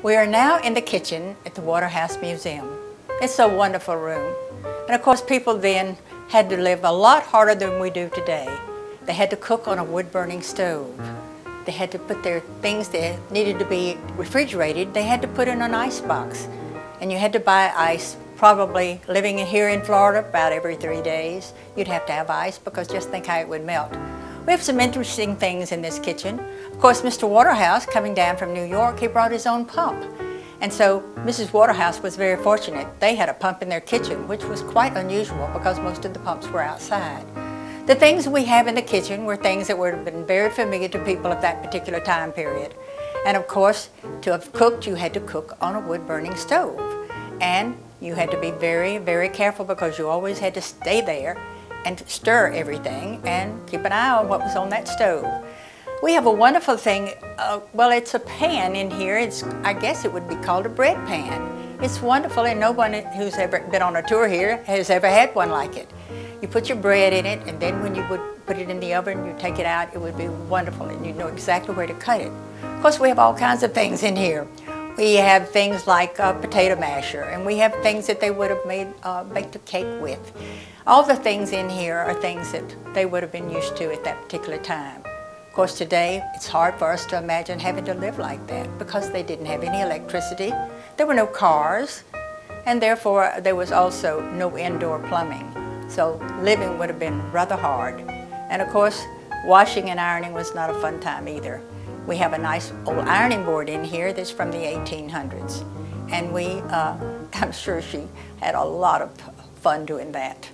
We are now in the kitchen at the Waterhouse Museum. It's a wonderful room. And of course people then had to live a lot harder than we do today. They had to cook on a wood-burning stove. They had to put their things that needed to be refrigerated, they had to put in an icebox. And you had to buy ice, probably living here in Florida about every 3 days. You'd have to have ice because just think how it would melt. We have some interesting things in this kitchen. Of course, Mr. Waterhouse, coming down from New York, he brought his own pump. And so Mrs. Waterhouse was very fortunate. They had a pump in their kitchen, which was quite unusual because most of the pumps were outside. The things we have in the kitchen were things that would have been very familiar to people of that particular time period. And of course, to have cooked, you had to cook on a wood-burning stove. And you had to be very, very careful because you always had to stay there and stir everything and keep an eye on what was on that stove. We have a wonderful thing, well, it's a pan in here. I guess it would be called a bread pan. It's wonderful, and no one who's ever been on a tour here has ever had one like it. You put your bread in it, and then when you would put it in the oven, you take it out, it would be wonderful, and you'd know exactly where to cut it. Of course, we have all kinds of things in here. We have things like a potato masher, and we have things that they would have made, baked a cake with. All the things in here are things that they would have been used to at that particular time. Of course, today, it's hard for us to imagine having to live like that because they didn't have any electricity. There were no cars, and therefore there was also no indoor plumbing. So living would have been rather hard. And of course, washing and ironing was not a fun time either. We have a nice old ironing board in here that's from the 1800s. And I'm sure she had a lot of fun doing that.